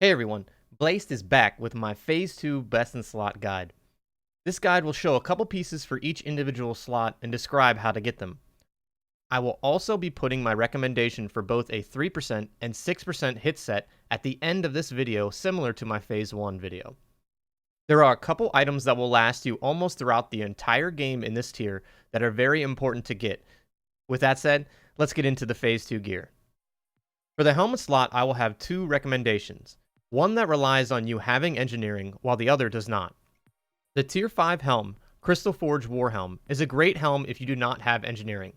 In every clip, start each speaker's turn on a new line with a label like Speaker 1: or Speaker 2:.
Speaker 1: Hey everyone, Blayst is back with my Phase 2 Best in Slot guide. This guide will show a couple pieces for each individual slot and describe how to get them. I will also be putting my recommendation for both a 3% and 6% hit set at the end of this video, similar to my Phase 1 video. There are a couple items that will last you almost throughout the entire game in this tier that are very important to get. With that said, let's get into the Phase 2 gear. For the helmet slot, I will have two recommendations. One that relies on you having engineering, while the other does not. The Tier 5 Helm, Crystal Forge War Helm, is a great helm if you do not have engineering.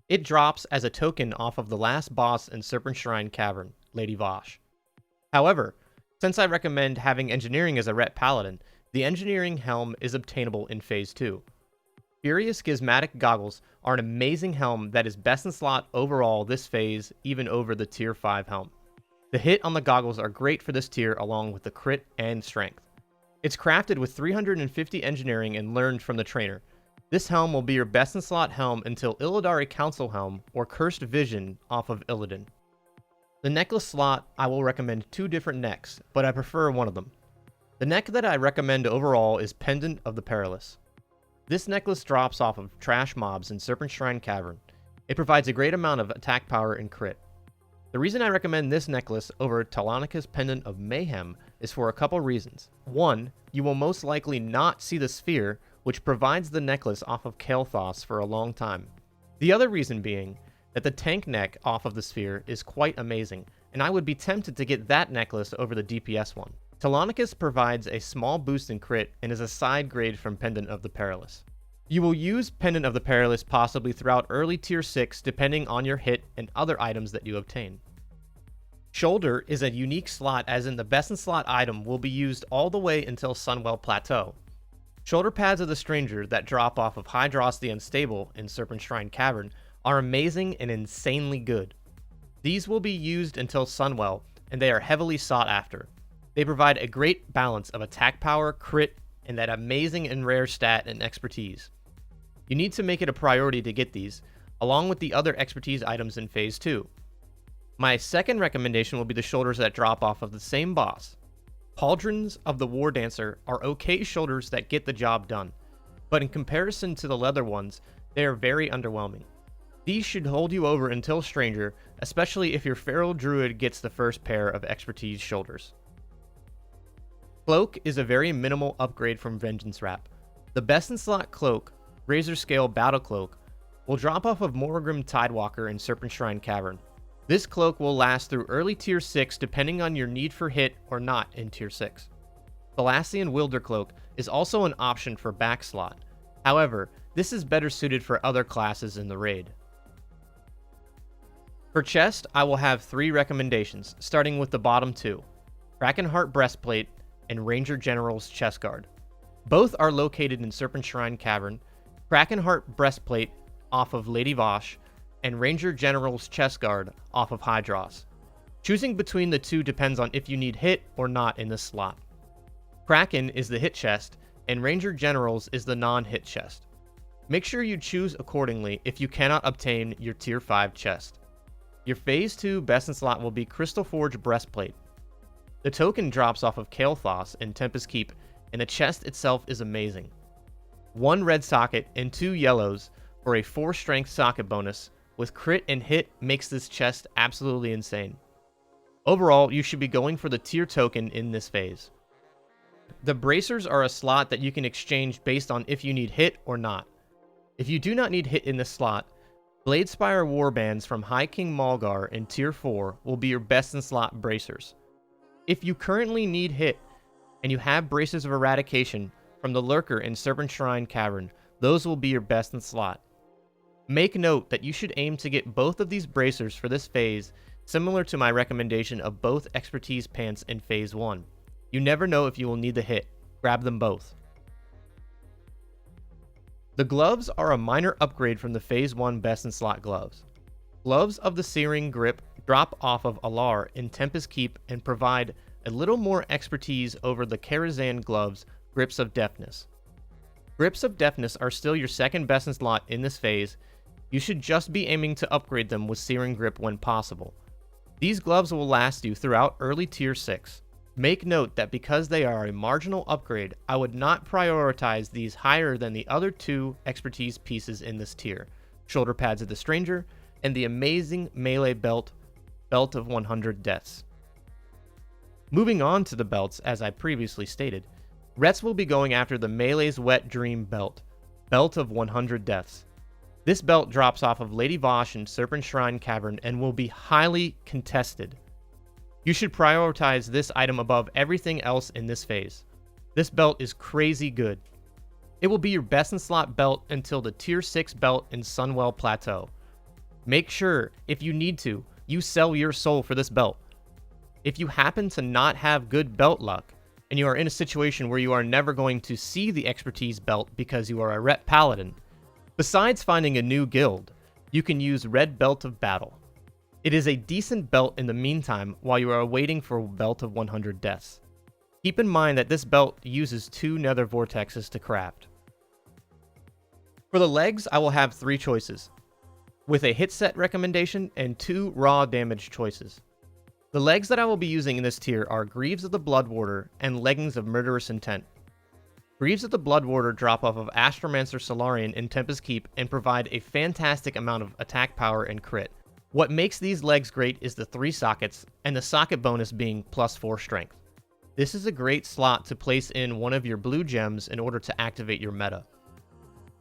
Speaker 1: It drops as a token off of the last boss in Serpent Shrine Cavern, Lady Vosh. However, since I recommend having engineering as a Ret Paladin, the engineering helm is obtainable in Phase 2. Furious Schismatic Goggles are an amazing helm that is best in slot overall this phase, even over the Tier 5 helm. The hit on the goggles are great for this tier along with the crit and strength. It's crafted with 350 engineering and learned from the trainer. This helm will be your best in slot helm until Illidari Council Helm or Cursed Vision off of Illidan. The necklace slot, I will recommend two different necks, but I prefer one of them. The neck that I recommend overall is Pendant of the Perilous. This necklace drops off of trash mobs in Serpent Shrine Cavern. It provides a great amount of attack power and crit. The reason I recommend this necklace over Talonica's Pendant of Mayhem is for a couple reasons. One, you will most likely not see the sphere, which provides the necklace off of Kael'thas for a long time. The other reason being that the tank neck off of the sphere is quite amazing, and I would be tempted to get that necklace over the DPS one. Talonica's provides a small boost in crit and is a side grade from Pendant of the Perilous. You will use Pendant of the Perilous possibly throughout early Tier 6 depending on your hit and other items that you obtain. Shoulder is a unique slot as in the best in slot item will be used all the way until Sunwell Plateau. Shoulder pads of the Stranger that drop off of Hydros the Unstable in Serpent Shrine Cavern are amazing and insanely good. These will be used until Sunwell and they are heavily sought after. They provide a great balance of attack power, crit, and that amazing and rare stat and expertise. You need to make it a priority to get these, along with the other expertise items in Phase 2. My second recommendation will be the shoulders that drop off of the same boss. Pauldrons of the War Dancer are okay shoulders that get the job done, but in comparison to the leather ones, they are very underwhelming. These should hold you over until Stranger, especially if your Feral Druid gets the first pair of expertise shoulders. Cloak is a very minimal upgrade from Vengeance Wrap. The best in slot Cloak, Razor Scale Battle Cloak, will drop off of Morgrim Tidewalker in Serpent Shrine Cavern. This cloak will last through early Tier 6 depending on your need for hit or not in Tier 6. Thalassian Wilder Cloak is also an option for back slot. However, this is better suited for other classes in the raid. For chest, I will have three recommendations, starting with the bottom two, Krakenheart Breastplate and Ranger General's Chest Guard. Both are located in Serpent Shrine Cavern. Krakenheart Breastplate off of Lady Vosh, and Ranger General's Chest Guard off of Hydros. Choosing between the two depends on if you need hit or not in this slot. Kraken is the hit chest, and Ranger General's is the non-hit chest. Make sure you choose accordingly if you cannot obtain your Tier 5 chest. Your Phase 2 best in slot will be Crystal Forge Breastplate. The token drops off of Kael'thas in Tempest Keep, and the chest itself is amazing. 1 red socket and 2 yellows for a 4 strength socket bonus with crit and hit makes this chest absolutely insane. Overall, you should be going for the tier token in this phase. The bracers are a slot that you can exchange based on if you need hit or not. If you do not need hit in this slot, Bladespire Warbands from High King Malgar in Tier 4 will be your best in slot bracers. If you currently need hit, and you have Braces of Eradication from the Lurker in Serpent Shrine Cavern, those will be your best in slot. Make note that you should aim to get both of these bracers for this phase, similar to my recommendation of both expertise pants in Phase 1. You never know if you will need the hit. Grab them both. The gloves are a minor upgrade from the Phase 1 best in slot gloves. Gloves of the Searing Grip drop off of Alar in Tempest Keep and provide a little more expertise over the Karazhan gloves Grips of Deafness. Grips of Deafness are still your second best in slot in this phase. You should just be aiming to upgrade them with Searing Grip when possible. These gloves will last you throughout early Tier 6. Make note that because they are a marginal upgrade, I would not prioritize these higher than the other 2 expertise pieces in this tier, Shoulder Pads of the Stranger and the amazing melee belt, Belt of 100 Deaths. Moving on to the belts, as I previously stated, Rets will be going after the Melee's Wet Dream belt, Belt of 100 Deaths. This belt drops off of Lady Vosh in Serpent Shrine Cavern and will be highly contested. You should prioritize this item above everything else in this phase. This belt is crazy good. It will be your best in slot belt until the tier 6 belt in Sunwell Plateau. Make sure, if you need to, you sell your soul for this belt. If you happen to not have good belt luck, and you are in a situation where you are never going to see the expertise belt because you are a Ret Paladin, besides finding a new guild, you can use Red Belt of Battle. It is a decent belt in the meantime while you are waiting for Belt of 100 Deaths. Keep in mind that this belt uses 2 nether vortexes to craft. For the legs, I will have 3 choices, with a hit set recommendation and 2 raw damage choices. The legs that I will be using in this tier are Greaves of the Bloodwarder and Leggings of Murderous Intent. Greaves of the Bloodwarder drop off of Astromancer Solarian in Tempest Keep and provide a fantastic amount of attack power and crit. What makes these legs great is the 3 sockets, and the socket bonus being +4 strength. This is a great slot to place in one of your blue gems in order to activate your meta.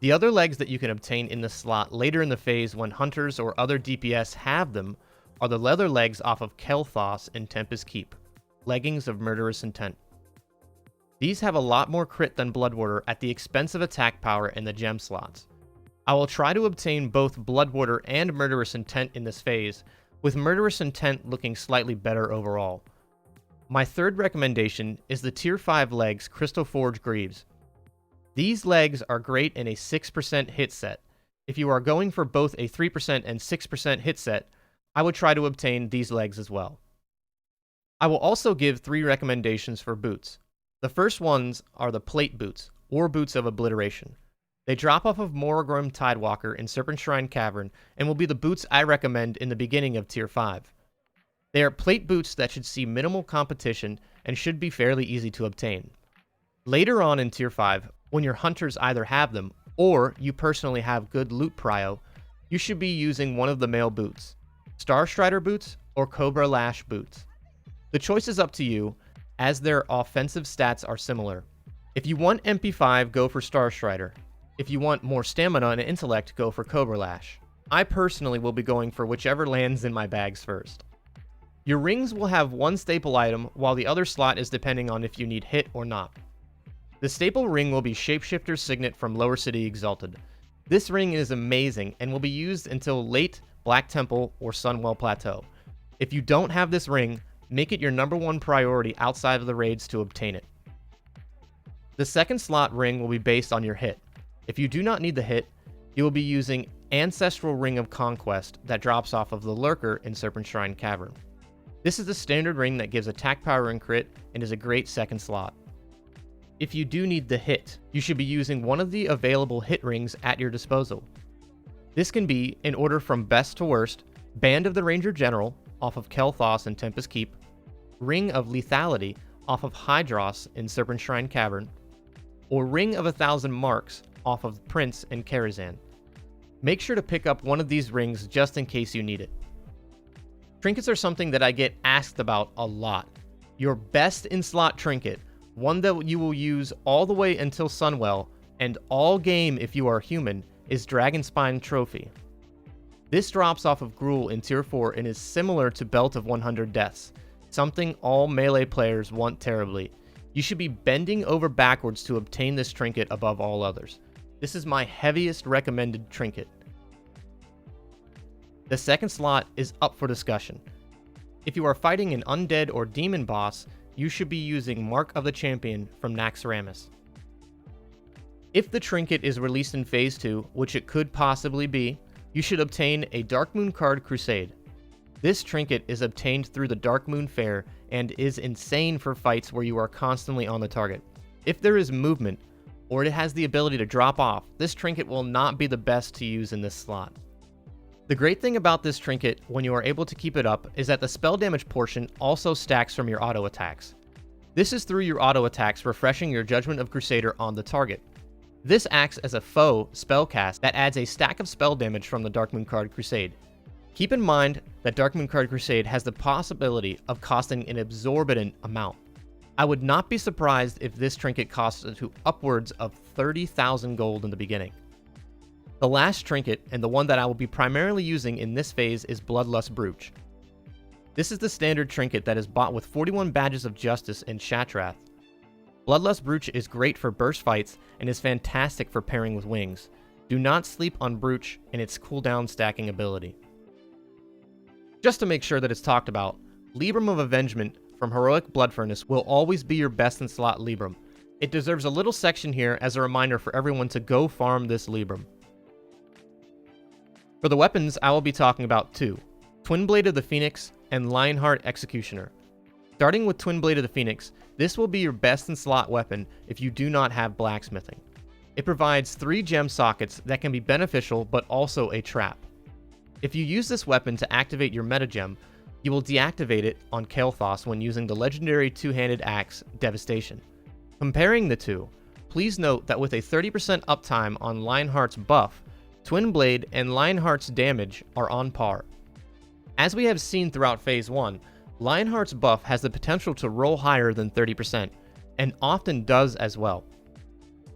Speaker 1: The other legs that you can obtain in the slot later in the phase when hunters or other DPS have them are the leather legs off of Kel'Thas in Tempest Keep, Leggings of Murderous Intent. These have a lot more crit than Bloodwarder at the expense of attack power in the gem slots. I will try to obtain both Bloodwarder and Murderous Intent in this phase, with Murderous Intent looking slightly better overall. My third recommendation is the Tier 5 legs Crystal Forge Greaves. These legs are great in a 6% hit set. If you are going for both a 3% and 6% hit set, I would try to obtain these legs as well. I will also give 3 recommendations for boots. The first ones are the Plate Boots, or Boots of Obliteration. They drop off of Morgrim Tidewalker in Serpent Shrine Cavern and will be the boots I recommend in the beginning of Tier 5. They are plate boots that should see minimal competition and should be fairly easy to obtain. Later on in Tier 5, when your hunters either have them, or you personally have good loot prio, you should be using one of the male boots, Starstrider boots or Cobra Lash boots. The choice is up to you, as their offensive stats are similar. If you want MP5, go for Starstrider. If you want more stamina and intellect, go for Cobra Lash. I personally will be going for whichever lands in my bags first. Your rings will have one staple item, while the other slot is depending on if you need hit or not. The staple ring will be Shapeshifter's Signet from Lower City Exalted. This ring is amazing and will be used until late Black Temple or Sunwell Plateau. If you don't have this ring, make it your #1 priority outside of the raids to obtain it. The second slot ring will be based on your hit. If you do not need the hit, you will be using Ancestral Ring of Conquest that drops off of the Lurker in Serpent Shrine Cavern. This is the standard ring that gives attack power and crit and is a great second slot. If you do need the hit, you should be using one of the available hit rings at your disposal. This can be, in order from best to worst, Band of the Ranger General off of Kel'Thas and Tempest Keep, Ring of Lethality off of Hydros in Serpent Shrine Cavern, or Ring of 1,000 Marks off of Prince and Karazhan. Make sure to pick up one of these rings just in case you need it. Trinkets are something that I get asked about a lot. Your best in-slot trinket, one that you will use all the way until Sunwell, and all game if you are human, is Dragonspine Trophy. This drops off of Gruul in Tier 4 and is similar to Belt of 100 Deaths, something all melee players want terribly. You should be bending over backwards to obtain this trinket above all others. This is my heaviest recommended trinket. The second slot is up for discussion. If you are fighting an undead or demon boss, you should be using Mark of the Champion from Naxxramas. If the trinket is released in Phase 2, which it could possibly be, you should obtain a Darkmoon Card Crusade. This trinket is obtained through the Darkmoon Fair and is insane for fights where you are constantly on the target. If there is movement, or it has the ability to drop off, this trinket will not be the best to use in this slot. The great thing about this trinket, when you are able to keep it up, is that the spell damage portion also stacks from your auto attacks. This is through your auto attacks refreshing your Judgment of Crusader on the target. This acts as a faux spellcast that adds a stack of spell damage from the Darkmoon card Crusade. Keep in mind that Darkmoon card Crusade has the possibility of costing an exorbitant amount. I would not be surprised if this trinket costs to upwards of 30,000 gold in the beginning. The last trinket, and the one that I will be primarily using in this phase, is Bloodlust Brooch. This is the standard trinket that is bought with 41 Badges of Justice and Shattrath. Bloodlust Brooch is great for burst fights and is fantastic for pairing with wings. Do not sleep on Brooch and its cooldown stacking ability. Just to make sure that it's talked about, Libram of Avengement from Heroic Blood Furnace will always be your best in slot Libram. It deserves a little section here as a reminder for everyone to go farm this Libram. For the weapons, I will be talking about two: Twin Blade of the Phoenix and Lionheart Executioner. Starting with Twin Blade of the Phoenix, this will be your best in slot weapon if you do not have blacksmithing. It provides 3 gem sockets that can be beneficial but also a trap. If you use this weapon to activate your meta gem, you will deactivate it on Kael'thas when using the legendary two-handed axe Devastation. Comparing the two, please note that with a 30% uptime on Lionheart's buff, Twin Blade and Lionheart's damage are on par. As we have seen throughout Phase 1, Lionheart's buff has the potential to roll higher than 30%, and often does as well.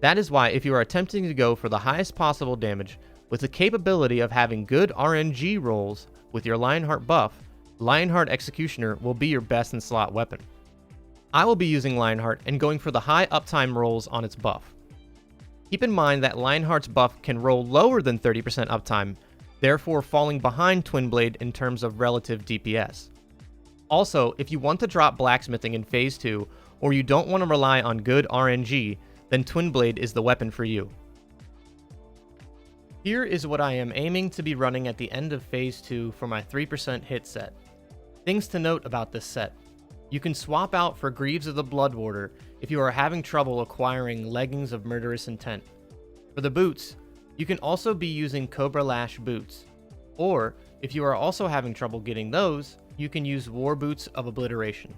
Speaker 1: That is why if you are attempting to go for the highest possible damage, with the capability of having good RNG rolls with your Lionheart buff, Lionheart Executioner will be your best in slot weapon. I will be using Lionheart and going for the high uptime rolls on its buff. Keep in mind that Lionheart's buff can roll lower than 30% uptime, therefore falling behind Twin Blade in terms of relative DPS. Also, if you want to drop blacksmithing in Phase 2, or you don't want to rely on good RNG, then Twin Blade is the weapon for you. Here is what I am aiming to be running at the end of Phase 2 for my 3% hit set. Things to note about this set: you can swap out for Greaves of the Blood Warder if you are having trouble acquiring Leggings of Murderous Intent. For the boots, you can also be using Cobra Lash boots. Or, if you are also having trouble getting those, you can use War Boots of Obliteration.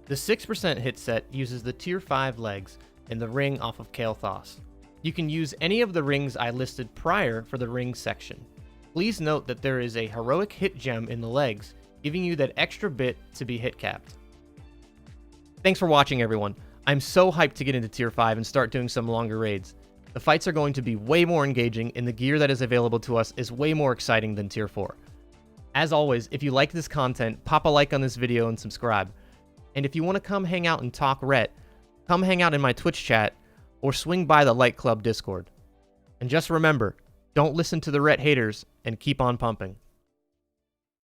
Speaker 1: The 6% hit set uses the Tier 5 legs and the ring off of Kael'thas. You can use any of the rings I listed prior for the rings section. Please note that there is a heroic hit gem in the legs, giving you that extra bit to be hit capped. Thanks for watching, everyone. I'm so hyped to get into Tier 5 and start doing some longer raids. The fights are going to be way more engaging, and the gear that is available to us is way more exciting than Tier 4. As always, if you like this content, pop a like on this video and subscribe. And if you want to come hang out and talk Ret, come hang out in my Twitch chat, or swing by the Light Club Discord. And just remember, don't listen to the Ret haters, and keep on pumping.